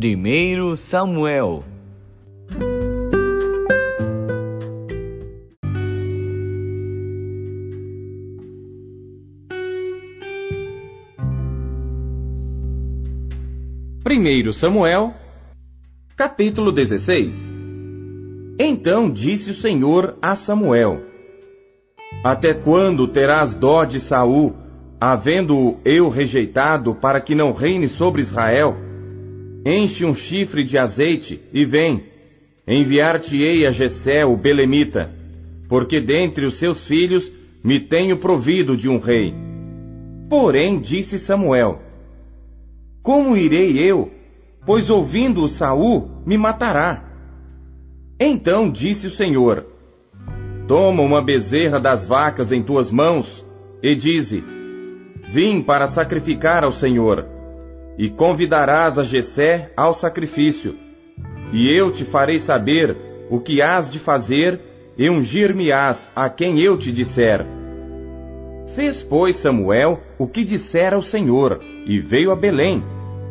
1 Samuel. Primeiro Samuel, capítulo 16. Então disse o Senhor a Samuel: Até quando terás dó de Saul, havendo-o eu rejeitado, para que não reine sobre Israel? Enche um chifre de azeite e vem, enviar-te-ei a Jessé o belemita, porque dentre os seus filhos me tenho provido de um rei. Porém disse Samuel: Como irei eu? Pois ouvindo-o Saul, me matará. Então disse o Senhor: Toma uma bezerra das vacas em tuas mãos, e dize: Vim para sacrificar ao Senhor. E convidarás a Jessé ao sacrifício. E eu te farei saber o que hás de fazer, e ungir-me-ás a quem eu te disser. Fez, pois, Samuel o que dissera o Senhor, e veio a Belém.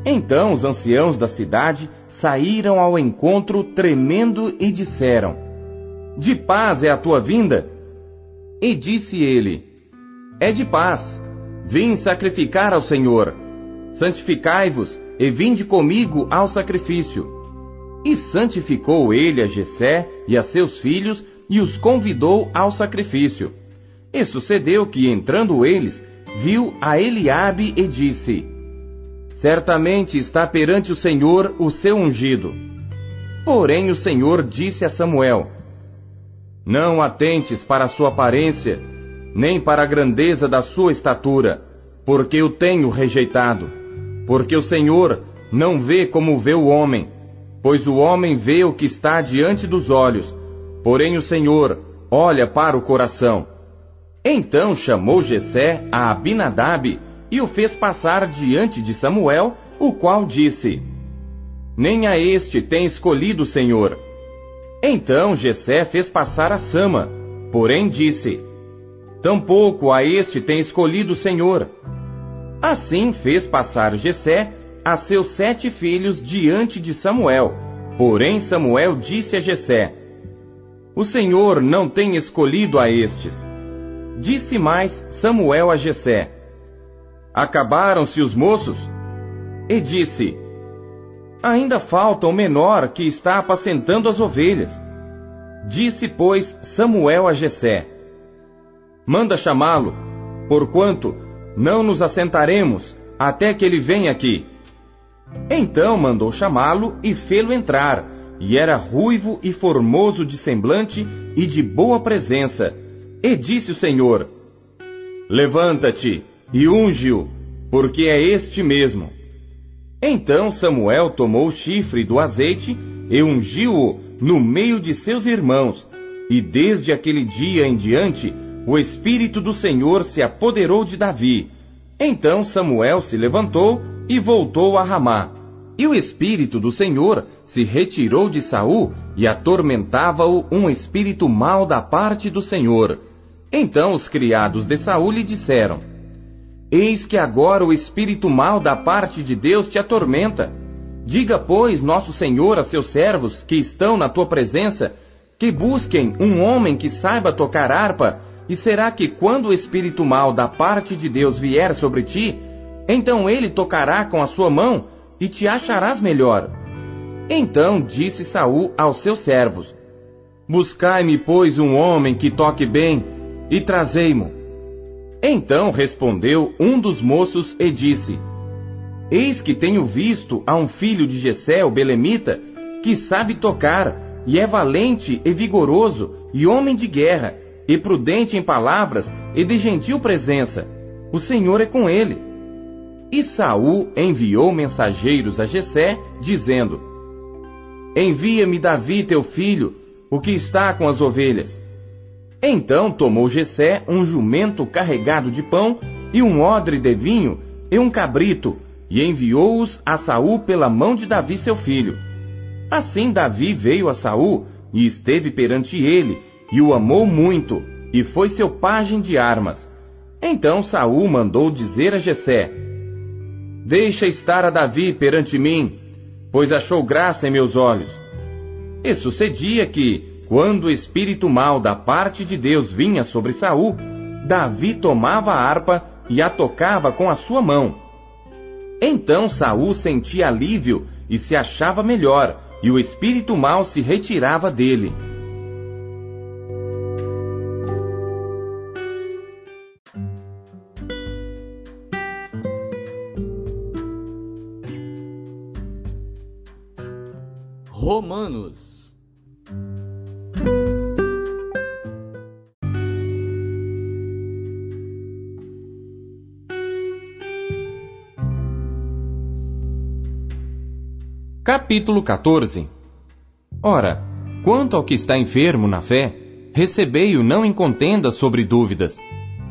Então os anciãos da cidade saíram ao encontro tremendo e disseram: De paz é a tua vinda? E disse ele: É de paz. Vim sacrificar ao Senhor. Santificai-vos e vinde comigo ao sacrifício. E santificou ele a Jessé e a seus filhos e os convidou ao sacrifício. E sucedeu que, entrando eles, viu a Eliabe e disse: Certamente está perante o Senhor o seu ungido. Porém o Senhor disse a Samuel: Não atentes para a sua aparência, nem para a grandeza da sua estatura, porque o tenho rejeitado. Porque o Senhor não vê como vê o homem, pois o homem vê o que está diante dos olhos, porém o Senhor olha para o coração. Então chamou Jessé a Abinadab e o fez passar diante de Samuel, o qual disse: Nem a este tem escolhido o Senhor. Então Jessé fez passar a Sama, porém disse: Tampouco a este tem escolhido o Senhor. Assim fez passar Jessé a seus 7 filhos diante de Samuel. Porém Samuel disse a Jessé: O Senhor não tem escolhido a estes. Disse mais Samuel a Jessé: Acabaram-se os moços? E disse: Ainda falta o menor que está apacentando as ovelhas. Disse, pois, Samuel a Jessé: Manda chamá-lo, porquanto não nos assentaremos até que ele venha aqui. Então mandou chamá-lo e fê-lo entrar, e era ruivo e formoso de semblante e de boa presença. E disse o Senhor: Levanta-te e unge-o, porque é este mesmo. Então Samuel tomou o chifre do azeite e ungiu-o no meio de seus irmãos, e desde aquele dia em diante o Espírito do Senhor se apoderou de Davi. Então Samuel se levantou e voltou a Ramá. E o Espírito do Senhor se retirou de Saul, e atormentava-o um espírito mau da parte do Senhor. Então os criados de Saul lhe disseram: Eis que agora o espírito mau da parte de Deus te atormenta. Diga, pois, nosso Senhor a seus servos que estão na tua presença, que busquem um homem que saiba tocar harpa, e será que quando o espírito mau da parte de Deus vier sobre ti, então ele tocará com a sua mão, e te acharás melhor. Então disse Saul aos seus servos: Buscai-me, pois, um homem que toque bem, e trazei-mo. Então respondeu um dos moços e disse: Eis que tenho visto a um filho de Jessé o belemita, que sabe tocar, e é valente e vigoroso, e homem de guerra, e prudente em palavras, e de gentil presença. O Senhor é com ele. E Saul enviou mensageiros a Jessé, dizendo: Envia-me Davi teu filho, o que está com as ovelhas. Então tomou Jessé um jumento carregado de pão, e um odre de vinho, e um cabrito, e enviou-os a Saul pela mão de Davi seu filho. Assim Davi veio a Saul, e esteve perante ele, e o amou muito, e foi seu pajem de armas. Então Saul mandou dizer a Jessé: Deixa estar a Davi perante mim, pois achou graça em meus olhos. E sucedia que, quando o espírito mau da parte de Deus vinha sobre Saul, Davi tomava a harpa e a tocava com a sua mão. Então Saul sentia alívio e se achava melhor, e o espírito mau se retirava dele. Romanos. Capítulo 14. Ora, quanto ao que está enfermo na fé, recebei-o não em contenda sobre dúvidas,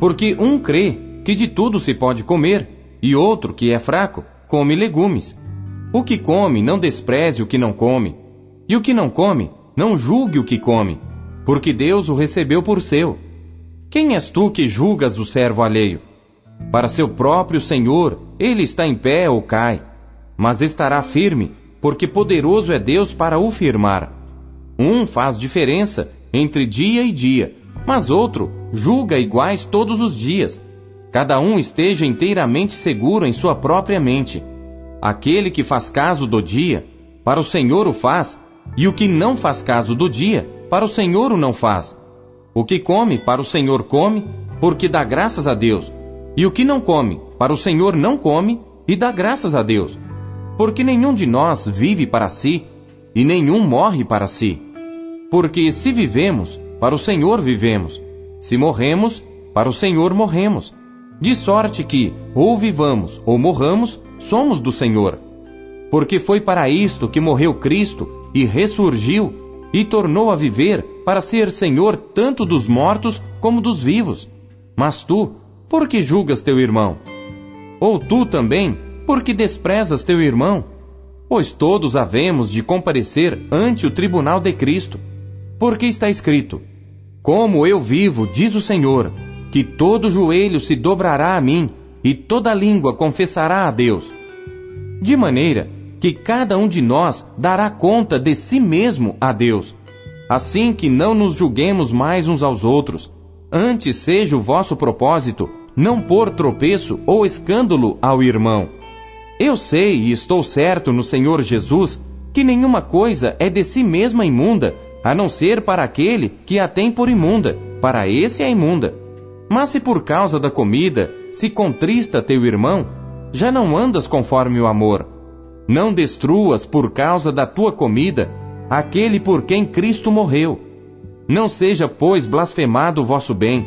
porque um crê que de tudo se pode comer, e outro, que é fraco, come legumes. O que come, não despreze o que não come, e o que não come, não julgue o que come, porque Deus o recebeu por seu. Quem és tu que julgas o servo alheio? Para seu próprio Senhor, ele está em pé ou cai, mas estará firme, porque poderoso é Deus para o firmar. Um faz diferença entre dia e dia, mas outro julga iguais todos os dias. Cada um esteja inteiramente seguro em sua própria mente. Aquele que faz caso do dia, para o Senhor o faz, e o que não faz caso do dia, para o Senhor o não faz. O que come, para o Senhor come, porque dá graças a Deus. E o que não come, para o Senhor não come, e dá graças a Deus. Porque nenhum de nós vive para si, e nenhum morre para si. Porque se vivemos, para o Senhor vivemos. Se morremos, para o Senhor morremos. De sorte que, ou vivamos ou morramos, somos do Senhor. Porque foi para isto que morreu Cristo, e ressurgiu, e tornou a viver, para ser Senhor tanto dos mortos como dos vivos. Mas tu, por que julgas teu irmão? Ou tu também, por que desprezas teu irmão? Pois todos havemos de comparecer ante o tribunal de Cristo. Porque está escrito: como eu vivo, diz o Senhor, que todo joelho se dobrará a mim, e toda língua confessará a Deus. De maneira que cada um de nós dará conta de si mesmo a Deus. Assim que não nos julguemos mais uns aos outros, antes seja o vosso propósito não pôr tropeço ou escândalo ao irmão. Eu sei e estou certo no Senhor Jesus que nenhuma coisa é de si mesma imunda, a não ser para aquele que a tem por imunda, para esse é imunda. Mas se por causa da comida se contrista teu irmão, já não andas conforme o amor. Não destruas por causa da tua comida aquele por quem Cristo morreu. Não seja, pois, blasfemado o vosso bem,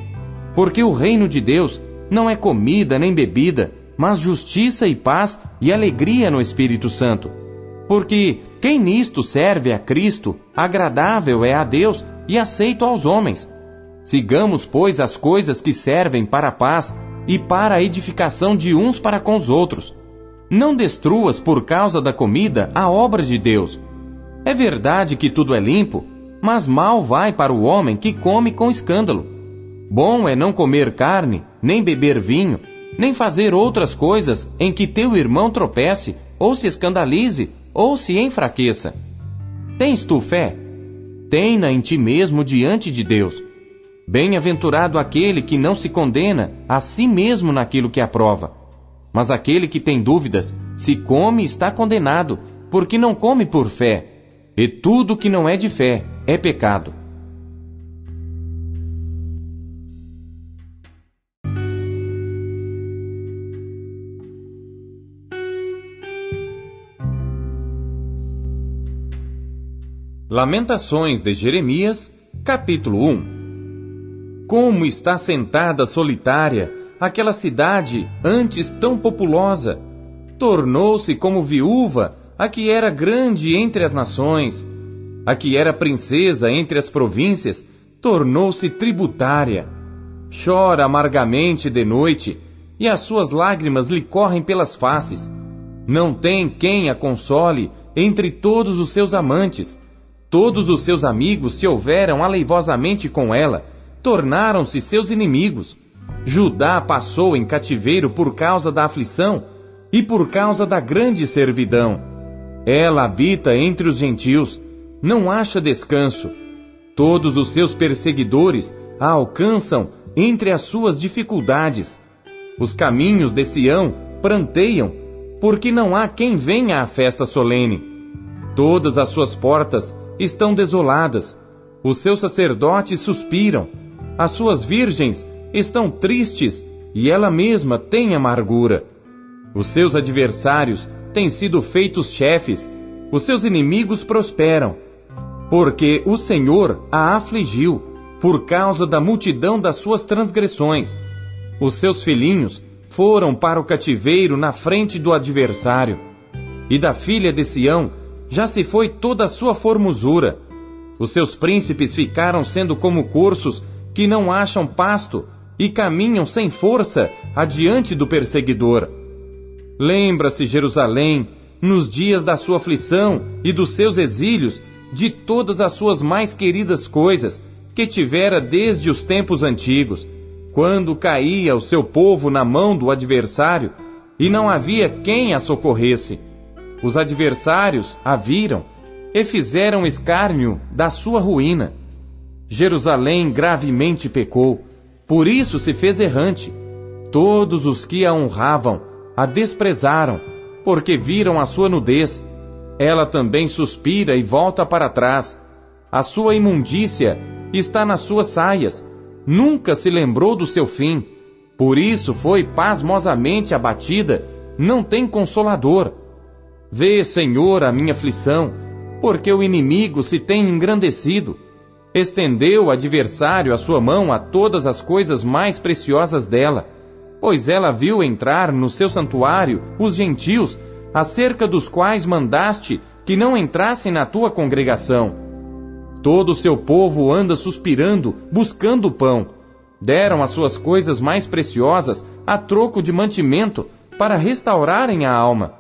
porque o reino de Deus não é comida nem bebida, mas justiça e paz e alegria no Espírito Santo. Porque quem nisto serve a Cristo, agradável é a Deus e aceito aos homens. Sigamos, pois, as coisas que servem para a paz e para a edificação de uns para com os outros. Não destruas por causa da comida a obra de Deus. É verdade que tudo é limpo, mas mal vai para o homem que come com escândalo. Bom é não comer carne, nem beber vinho, nem fazer outras coisas em que teu irmão tropece, ou se escandalize, ou se enfraqueça. Tens tu fé? Tem-na em ti mesmo diante de Deus. Bem-aventurado aquele que não se condena a si mesmo naquilo que aprova. Mas aquele que tem dúvidas, se come está condenado, porque não come por fé. E tudo que não é de fé é pecado. Lamentações de Jeremias, capítulo 1. Como está sentada solitária aquela cidade antes tão populosa! Tornou-se como viúva a que era grande entre as nações. A que era princesa entre as províncias, tornou-se tributária. Chora amargamente de noite, e as suas lágrimas lhe correm pelas faces. Não tem quem a console entre todos os seus amantes. Todos os seus amigos se houveram aleivosamente com ela, tornaram-se seus inimigos. Judá passou em cativeiro por causa da aflição e por causa da grande servidão. Ela habita entre os gentios, não acha descanso. Todos os seus perseguidores a alcançam entre as suas dificuldades. Os caminhos de Sião pranteiam, porque não há quem venha à festa solene. Todas as suas portas estão desoladas, os seus sacerdotes suspiram, as suas virgens estão tristes e ela mesma tem amargura. Os seus adversários têm sido feitos chefes, os seus inimigos prosperam, porque o Senhor a afligiu por causa da multidão das suas transgressões. Os seus filhinhos foram para o cativeiro na frente do adversário, e da filha de Sião já se foi toda a sua formosura. Os seus príncipes ficaram sendo como corços que não acham pasto e caminham sem força adiante do perseguidor. Lembra-se Jerusalém, nos dias da sua aflição e dos seus exílios, de todas as suas mais queridas coisas que tivera desde os tempos antigos, quando caía o seu povo na mão do adversário e não havia quem a socorresse. Os adversários a viram e fizeram escárnio da sua ruína. Jerusalém gravemente pecou, por isso se fez errante. Todos os que a honravam a desprezaram, porque viram a sua nudez. Ela também suspira e volta para trás. A sua imundícia está nas suas saias. Nunca se lembrou do seu fim. Por isso foi pasmosamente abatida. Não tem consolador. Vê, Senhor, a minha aflição, porque o inimigo se tem engrandecido. Estendeu o adversário a sua mão a todas as coisas mais preciosas dela, pois ela viu entrar no seu santuário os gentios, acerca dos quais mandaste que não entrassem na tua congregação. Todo o seu povo anda suspirando, buscando pão. Deram as suas coisas mais preciosas a troco de mantimento, para restaurarem a alma.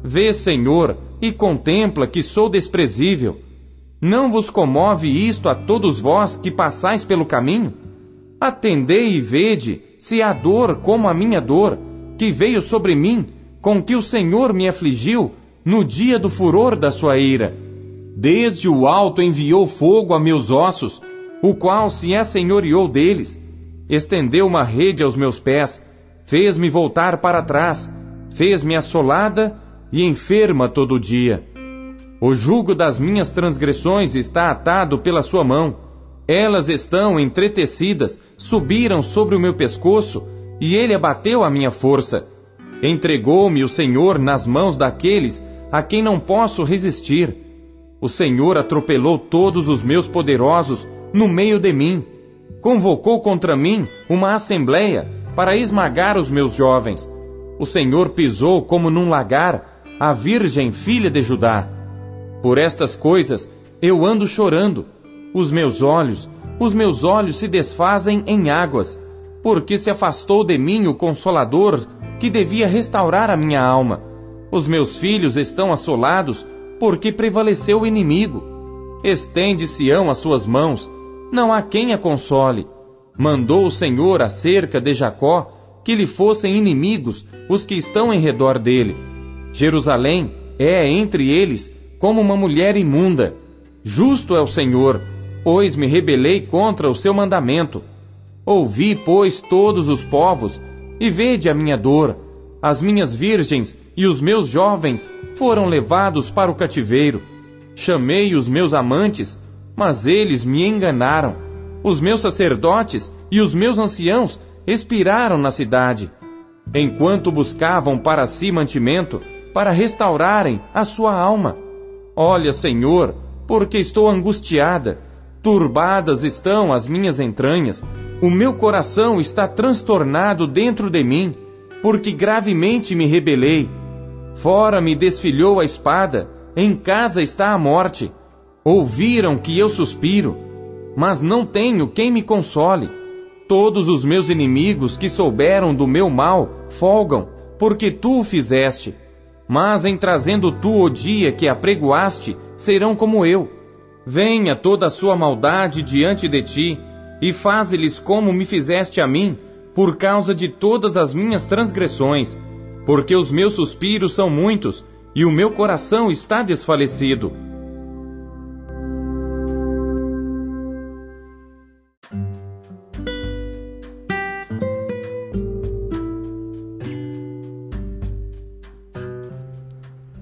Vê, Senhor, e contempla que sou desprezível. Não vos comove isto a todos vós que passais pelo caminho? Atendei e vede, se há dor como a minha dor, que veio sobre mim, com que o Senhor me afligiu, no dia do furor da sua ira. Desde o alto enviou fogo a meus ossos, o qual se assenhoreou deles. Estendeu uma rede aos meus pés, fez-me voltar para trás, fez-me assolada e enferma todo dia. O jugo das minhas transgressões está atado pela sua mão. Elas estão entretecidas, subiram sobre o meu pescoço, e ele abateu a minha força. Entregou-me o Senhor nas mãos daqueles a quem não posso resistir. O Senhor atropelou todos os meus poderosos no meio de mim. Convocou contra mim uma assembleia para esmagar os meus jovens. O Senhor pisou como num lagar a virgem filha de Judá. Por estas coisas eu ando chorando. Os meus olhos se desfazem em águas, porque se afastou de mim o Consolador que devia restaurar a minha alma. Os meus filhos estão assolados, porque prevaleceu o inimigo. Estende Sião as suas mãos, não há quem a console. Mandou o Senhor acerca de Jacó que lhe fossem inimigos os que estão em redor dele. Jerusalém é entre eles como uma mulher imunda. Justo é o Senhor, pois me rebelei contra o seu mandamento. Ouvi, pois, todos os povos, e vede a minha dor. As minhas virgens e os meus jovens foram levados para o cativeiro. Chamei os meus amantes, mas eles me enganaram. Os meus sacerdotes e os meus anciãos expiraram na cidade, enquanto buscavam para si mantimento, para restaurarem a sua alma. Olha, Senhor, porque estou angustiada, turbadas estão as minhas entranhas, o meu coração está transtornado dentro de mim, porque gravemente me rebelei. Fora me desfilhou a espada, em casa está a morte. Ouviram que eu suspiro, mas não tenho quem me console. Todos os meus inimigos que souberam do meu mal folgam, porque tu o fizeste. Mas em trazendo tu o dia que apregoaste, serão como eu. Venha toda a sua maldade diante de ti, e faze-lhes como me fizeste a mim, por causa de todas as minhas transgressões. Porque os meus suspiros são muitos, e o meu coração está desfalecido.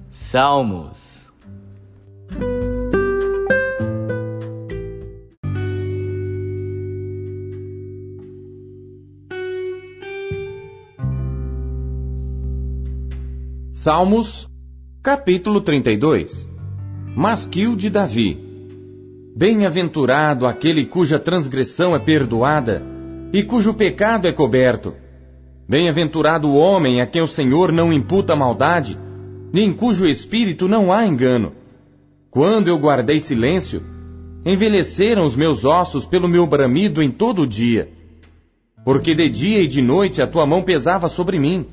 Salmos. Salmos, capítulo 32. Masquil de Davi. Bem-aventurado aquele cuja transgressão é perdoada e cujo pecado é coberto. Bem-aventurado o homem a quem o Senhor não imputa maldade, nem em cujo espírito não há engano. Quando eu guardei silêncio, envelheceram os meus ossos pelo meu bramido em todo o dia. Porque de dia e de noite a tua mão pesava sobre mim,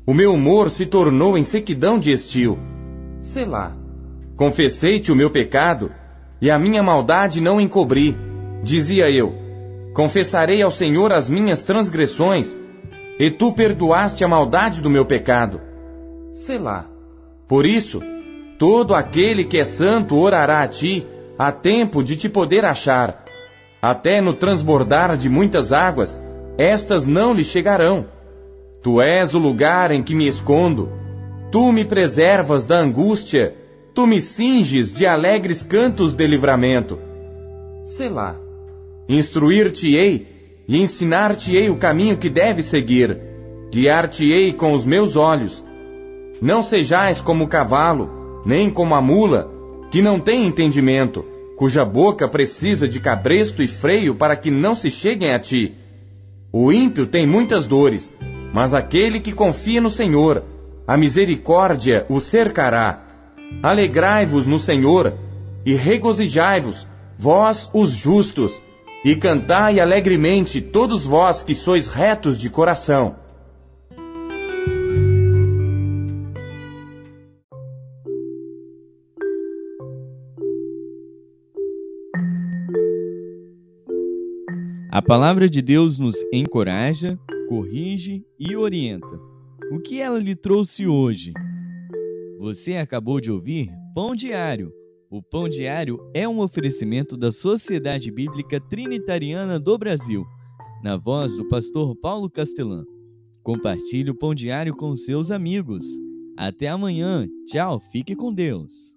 o meu humor se tornou em sequidão de estio. Selá. Confessei-te o meu pecado, e a minha maldade não encobri. Dizia eu, confessarei ao Senhor as minhas transgressões, e tu perdoaste a maldade do meu pecado. Selá. Por isso, todo aquele que é santo orará a ti, a tempo de te poder achar. Até no transbordar de muitas águas, estas não lhe chegarão. Tu és o lugar em que me escondo. Tu me preservas da angústia. Tu me cinges de alegres cantos de livramento. Selá. Instruir-te-ei e ensinar-te-ei o caminho que deves seguir. Guiar-te-ei com os meus olhos. Não sejais como o cavalo, nem como a mula, que não tem entendimento, cuja boca precisa de cabresto e freio para que não se cheguem a ti. O ímpio tem muitas dores, mas aquele que confia no Senhor, a misericórdia o cercará. Alegrai-vos no Senhor, e regozijai-vos, vós os justos, e cantai alegremente todos vós que sois retos de coração. A palavra de Deus nos encoraja, corrige e orienta. O que ela lhe trouxe hoje? Você acabou de ouvir Pão Diário. O Pão Diário é um oferecimento da Sociedade Bíblica Trinitariana do Brasil, na voz do pastor Paulo Castelã. Compartilhe o Pão Diário com seus amigos. Até amanhã. Tchau, fique com Deus.